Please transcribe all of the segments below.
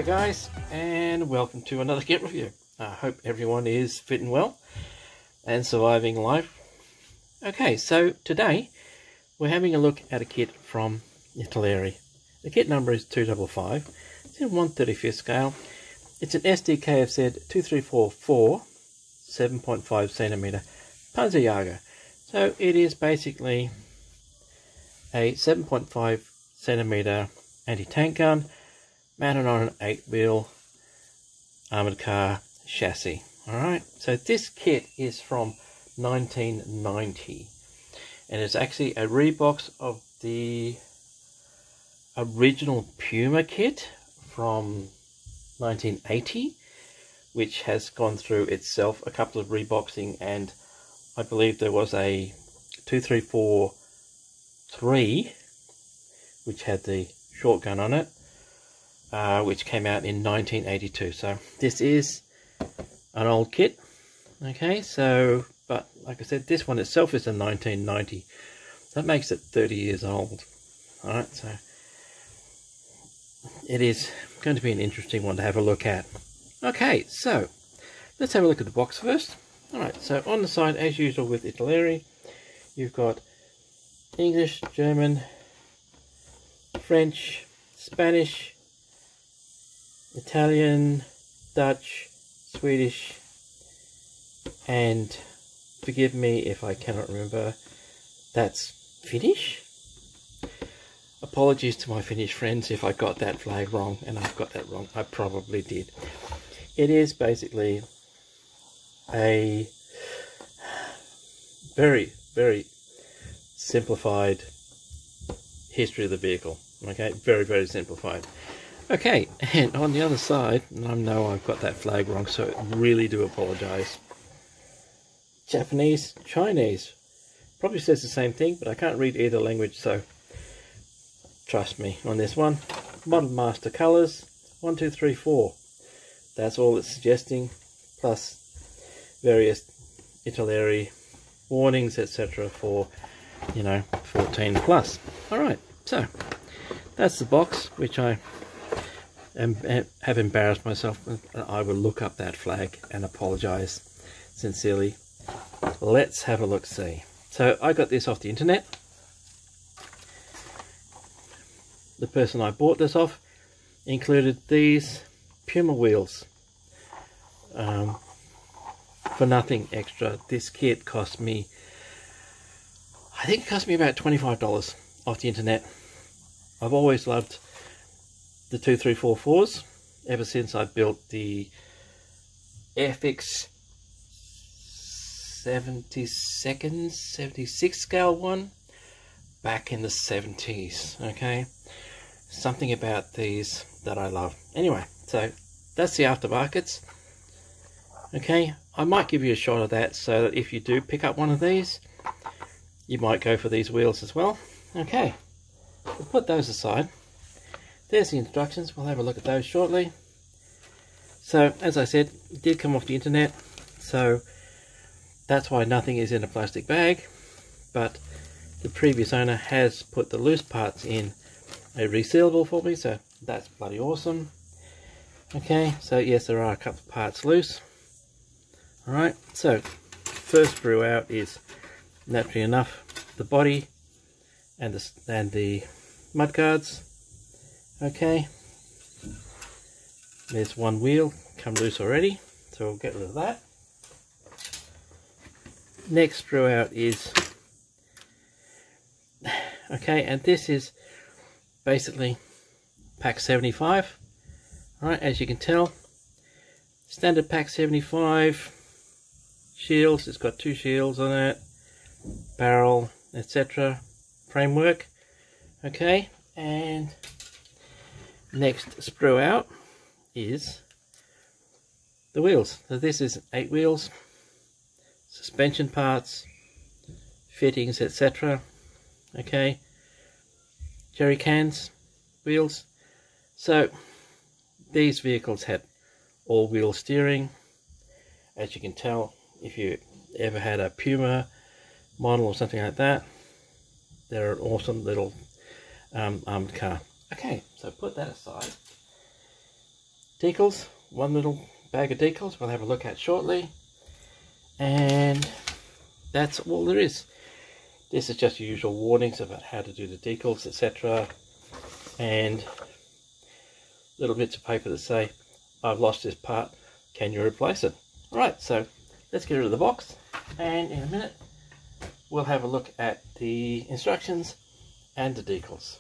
Hi guys, and welcome to another kit review. I hope everyone is fit and well and surviving life. Okay, so today we're having a look at a kit from Italeri. The kit number is 255. It's in 1/35 scale. It's an Sd.Kfz 2344 7.5 centimeter Panzerjaeger. So it is basically a 7.5 centimeter anti-tank gun mounted on an 8-wheel armoured car chassis. Alright, so this kit is from 1990 and it's actually a rebox of the original Puma kit from 1980, which has gone through itself a couple of reboxing, and I believe there was a 2343 which had the shotgun on it, which came out in 1982. So this is an old kit. Okay, so but like I said, this one itself is a 1990. That makes it 30 years old. Alright, so it is going to be an interesting one to have a look at. Okay, so let's have a look at the box first. Alright, so on the side, as usual with Italeri, you've got English, German, French, Spanish, Italian, Dutch, Swedish, and forgive me if I cannot remember, that's Finnish? Apologies to my Finnish friends if I got that flag wrong, and I've got that wrong. I probably did. It is basically a very, very simplified history of the vehicle. Okay, very, very simplified. Okay, and on the other side, and I know I've got that flag wrong, so I really do apologize. Japanese, Chinese, probably says the same thing, but I can't read either language, so trust me on this one. Model Master Colors 1, 2, 3, 4. That's all it's suggesting, plus various Italeri warnings, etc. for, you know, 14 plus. Alright, so that's the box, which I have embarrassed myself. I will look up that flag and apologize sincerely. Let's have a look see. So I got this off the internet. The person I bought this off included these Puma Wheels for nothing extra. This kit cost me, I think it cost me about $25 off the internet. I've always loved the 2344s ever since I built the FX 76 scale one back in the 70s. Okay, something about these that I love. Anyway, so that's the aftermarkets. Okay, I might give you a shot of that, so that if you do pick up one of these, you might go for these wheels as well. Okay, we'll put those aside. There's the instructions. We'll have a look at those shortly. So, as I said, it did come off the internet, so that's why nothing is in a plastic bag, but the previous owner has put the loose parts in a resealable for me, so that's bloody awesome. Okay, so yes, there are a couple of parts loose. Alright, so first screw out is, naturally enough, the body and the mudguards. Okay, there's one wheel come loose already, so we'll get rid of that. Next screw out is, okay, and this is basically pack 75. Alright, as you can tell, standard pack 75 shields. It's got 2 shields on it, barrel, etc. framework. Okay, and next sprue out is the wheels. So this is 8 wheels, suspension parts, fittings, etc. Okay, jerry cans, wheels. So these vehicles had all-wheel steering. As you can tell, if you ever had a Puma model or something like that, they're an awesome little armoured car. Okay, so put that aside. Decals, one little bag of decals we'll have a look at shortly, and that's all there is. This is just your usual warnings about how to do the decals, etc., and little bits of paper that say, I've lost this part, can you replace it? Alright, so let's get rid of the box, and in a minute we'll have a look at the instructions and the decals.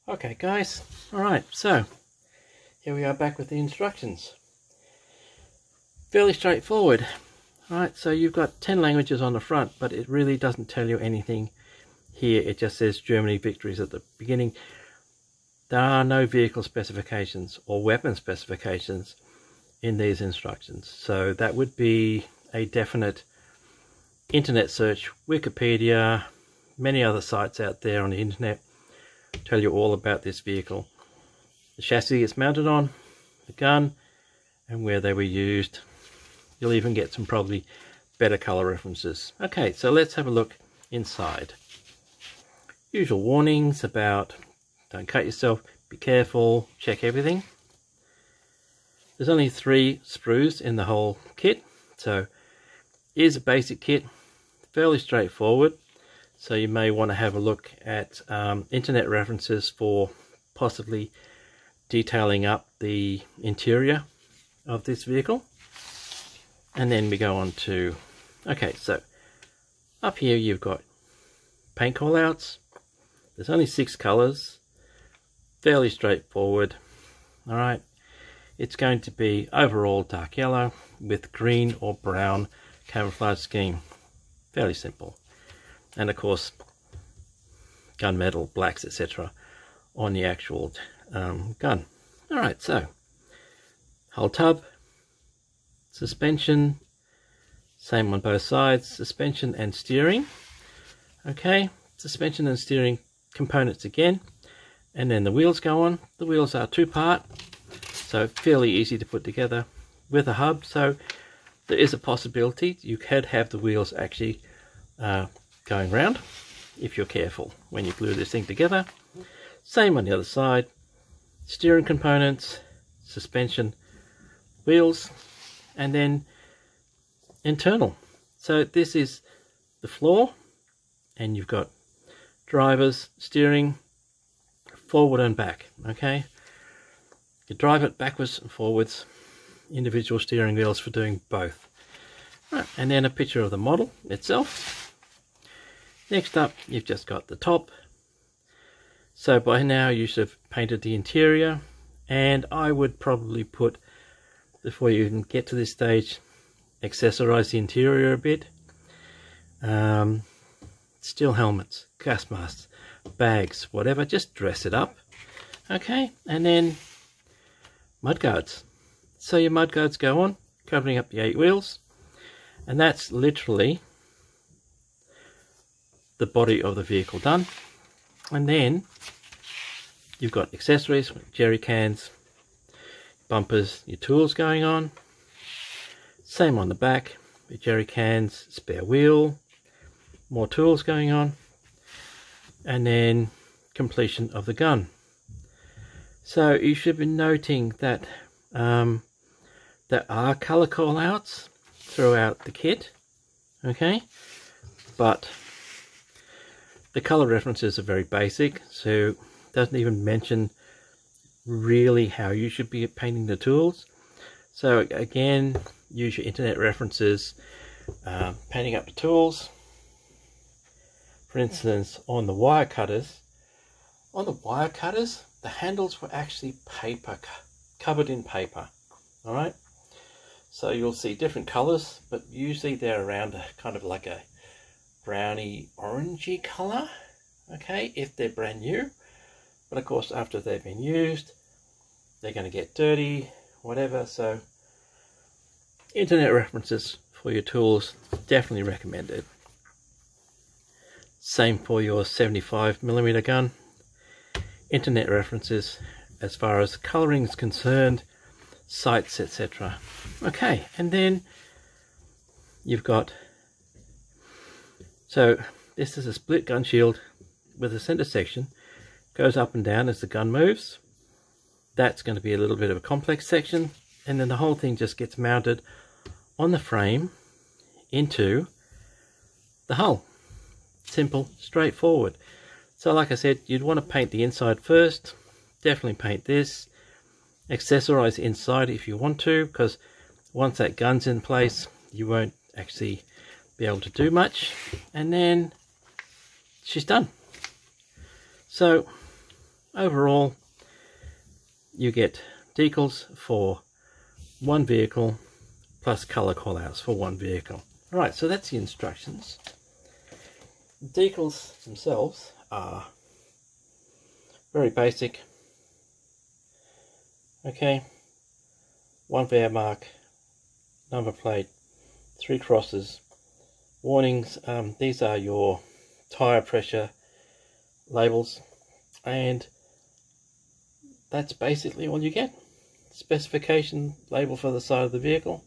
Okay guys, alright, so here we are back with the instructions. Fairly straightforward. Alright, so you've got 10 languages on the front, but it really doesn't tell you anything here. It just says Germany victories at the beginning. There are no vehicle specifications or weapon specifications in these instructions, so that would be a definite internet search. Wikipedia, many other sites out there on the internet tell you all about this vehicle. The chassis it's mounted on, the gun, and where they were used. You'll even get some probably better color references. Okay, so let's have a look inside. Usual warnings about don't cut yourself, be careful, check everything. There's only 3 sprues in the whole kit, so here's a basic kit, fairly straightforward. So you may want to have a look at internet references for possibly detailing up the interior of this vehicle. And then we go on to, okay, so up here you've got paint callouts. There's only 6 colors, fairly straightforward. All right, it's going to be overall dark yellow with green or brown camouflage scheme, fairly simple. And of course gunmetal, blacks, etc. on the actual gun. All right, so whole tub, suspension, same on both sides, suspension and steering. Okay, suspension and steering components again, and then the wheels go on. The wheels are 2-part, so fairly easy to put together with a hub. So there is a possibility you could have the wheels actually going round if you're careful when you glue this thing together. Same on the other side, steering components, suspension, wheels, and then internal. So this is the floor, and you've got drivers, steering, forward and back. Okay, you drive it backwards and forwards, individual steering wheels for doing both. Right, and then a picture of the model itself. Next up, you've just got the top. So by now you should have painted the interior, and I would probably put, before you even get to this stage, accessorize the interior a bit. Steel helmets, gas masks, bags, whatever, just dress it up. Okay, and then mudguards. So your mudguards go on, covering up the 8 wheels, and that's literally the body of the vehicle done. And then you've got accessories, jerry cans, bumpers, your tools going on. Same on the back, your jerry cans, spare wheel, more tools going on, and then completion of the gun. So you should be noting that there are color callouts throughout the kit, okay, but the color references are very basic, so it doesn't even mention really how you should be painting the tools. So again, use your internet references, painting up the tools. For instance, on the wire cutters, the handles were actually paper, covered in paper. All right, so you'll see different colors, but usually they're around kind of like a browny orangey color, okay, if they're brand new. But of course after they've been used, they're going to get dirty, whatever. So internet references for your tools, definitely recommended. Same for your 75mm gun, internet references as far as coloring is concerned, sights, etc. Okay, and then you've got, so this is a split gun shield with the center section goes up and down as the gun moves. That's going to be a little bit of a complex section, and then the whole thing just gets mounted on the frame into the hull. Simple, straightforward. So like I said, you'd want to paint the inside first. Definitely paint this. Accessorize inside if you want to, because once that gun's in place, you won't actually be able to do much. And then she's done. So overall, you get decals for one vehicle plus color callouts for one vehicle. Right, so that's the instructions. The decals themselves are very basic. Okay, one wear mark, number plate, 3 crosses, warnings. These are your tire pressure labels, and that's basically all you get. Specification label for the side of the vehicle,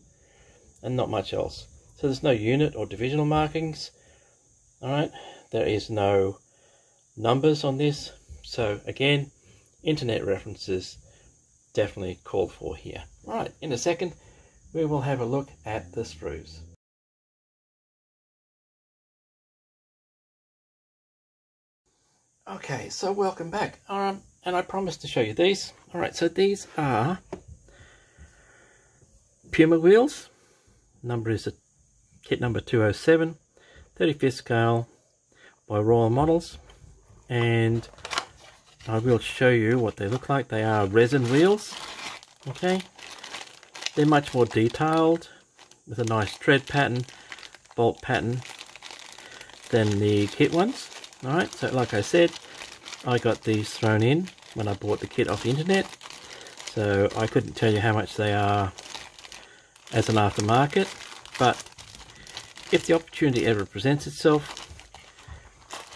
and not much else. So there's no unit or divisional markings. Alright, there is no numbers on this. So again, internet references definitely called for here. Right, in a second we will have a look at the sprues. Okay, so welcome back. And I promised to show you these. Alright, so these are Puma Wheels. Number is a kit number 207, 35th scale by Royal Models, and I will show you what they look like. They are resin wheels. Okay, they're much more detailed with a nice tread pattern, bolt pattern than the kit ones. Alright, so like I said, I got these thrown in when I bought the kit off the internet, so I couldn't tell you how much they are as an aftermarket, but if the opportunity ever presents itself,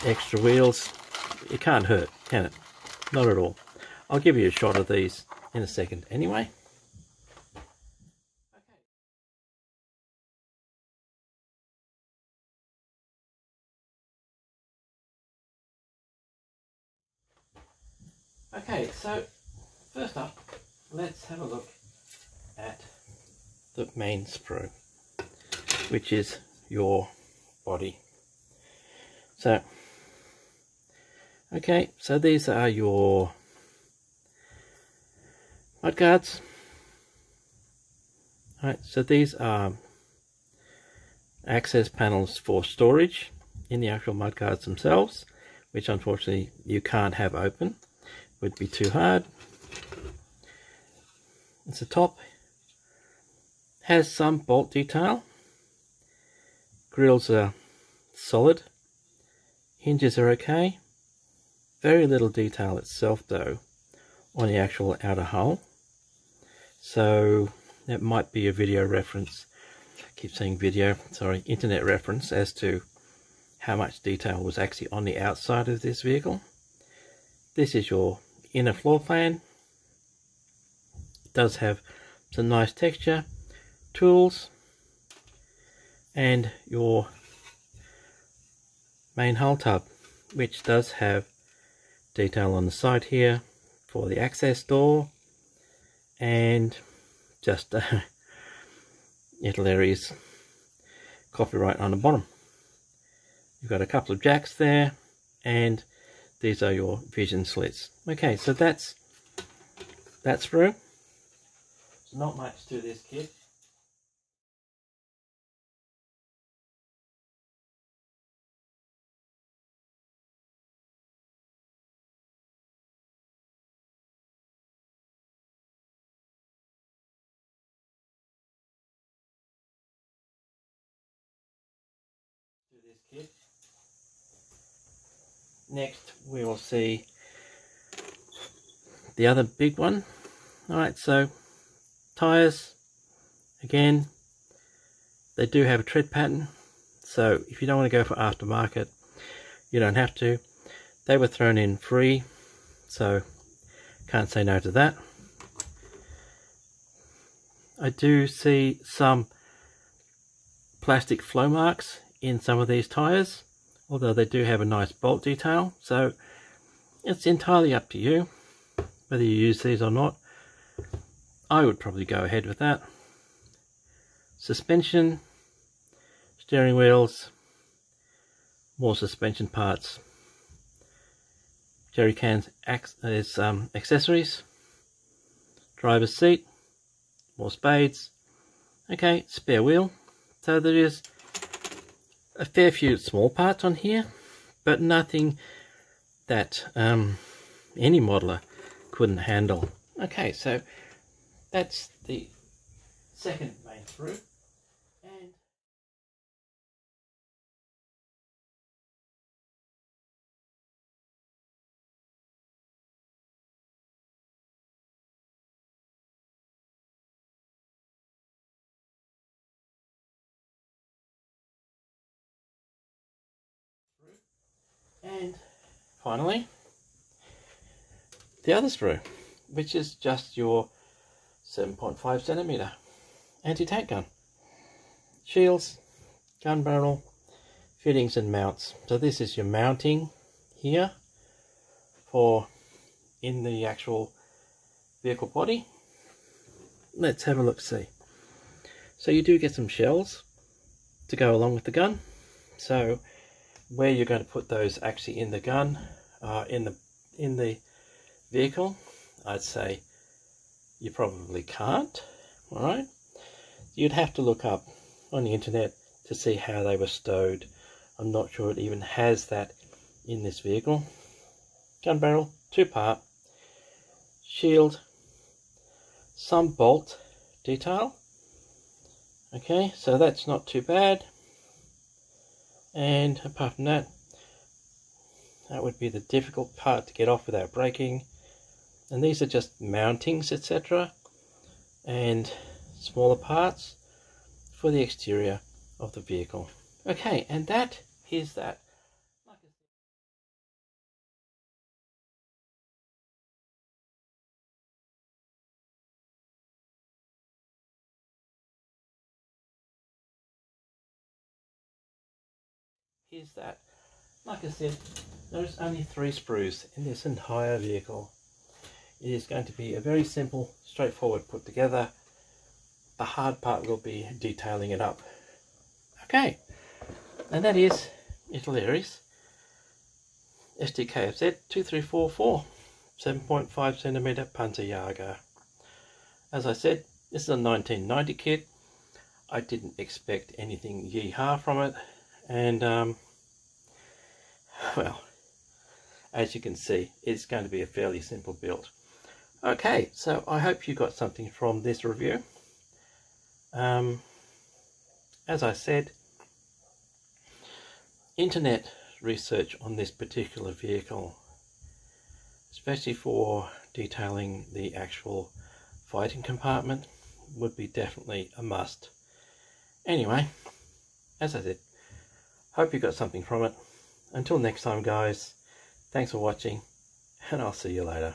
extra wheels, it can't hurt, can it? Not at all. I'll give you a shot of these in a second anyway. Okay, so first up, let's have a look at the main sprue, which is your body. So, okay, so these are your mudguards. Alright, so these are access panels for storage in the actual mudguards themselves, which unfortunately you can't have open. Would be too hard. It's the top. Has some bolt detail. Grills are solid. Hinges are okay. Very little detail itself though on the actual outer hull. So that might be a video reference. I keep saying video, sorry, internet reference as to how much detail was actually on the outside of this vehicle. This is your inner floor plan. It does have some nice texture, tools, and your main hull tub, which does have detail on the side here for the access door, and just Italeri's copyright on the bottom. You've got a couple of jacks there, and these are your vision slits. Okay, so that's through. There's not much to this kit. Next we will see the other big one. Alright, so tyres, again, they do have a tread pattern, so if you don't want to go for aftermarket, you don't have to. They were thrown in free, so can't say no to that. I do see some plastic flow marks in some of these tyres, although they do have a nice bolt detail, so it's entirely up to you whether you use these or not. I would probably go ahead with that. Suspension, steering wheels, more suspension parts, jerry cans as accessories, driver's seat, more spades, okay, spare wheel. So there is a fair few small parts on here, but nothing that any modeler couldn't handle. Okay, so that's the second main screw. And finally, the other screw, which is just your 7.5 centimeter anti-tank gun. Shields, gun barrel, fittings and mounts. So this is your mounting here for in the actual vehicle body. Let's have a look, see. So you do get some shells to go along with the gun. So where you're going to put those actually in the gun, in the vehicle, I'd say you probably can't. All right, you'd have to look up on the internet to see how they were stowed. I'm not sure it even has that in this vehicle. Gun barrel, 2-part, shield, some bolt detail. Okay, so that's not too bad. And apart from that, that would be the difficult part to get off without breaking. And these are just mountings, etc. and smaller parts for the exterior of the vehicle. Okay, and that is that. Here's that. Like I said, there's only 3 sprues in this entire vehicle. It is going to be a very simple, straightforward put together. The hard part will be detailing it up. Okay, and that is Italeri's Sd.Kfz 2344 7.5 centimeter Panzerjaeger. As I said, this is a 1990 kit. I didn't expect anything yeehaw from it, and well, as you can see, it's going to be a fairly simple build. Okay, so I hope you got something from this review. As I said, internet research on this particular vehicle, especially for detailing the actual fighting compartment, would be definitely a must. Anyway, as I said, hope you got something from it. Until next time, guys, thanks for watching, and I'll see you later.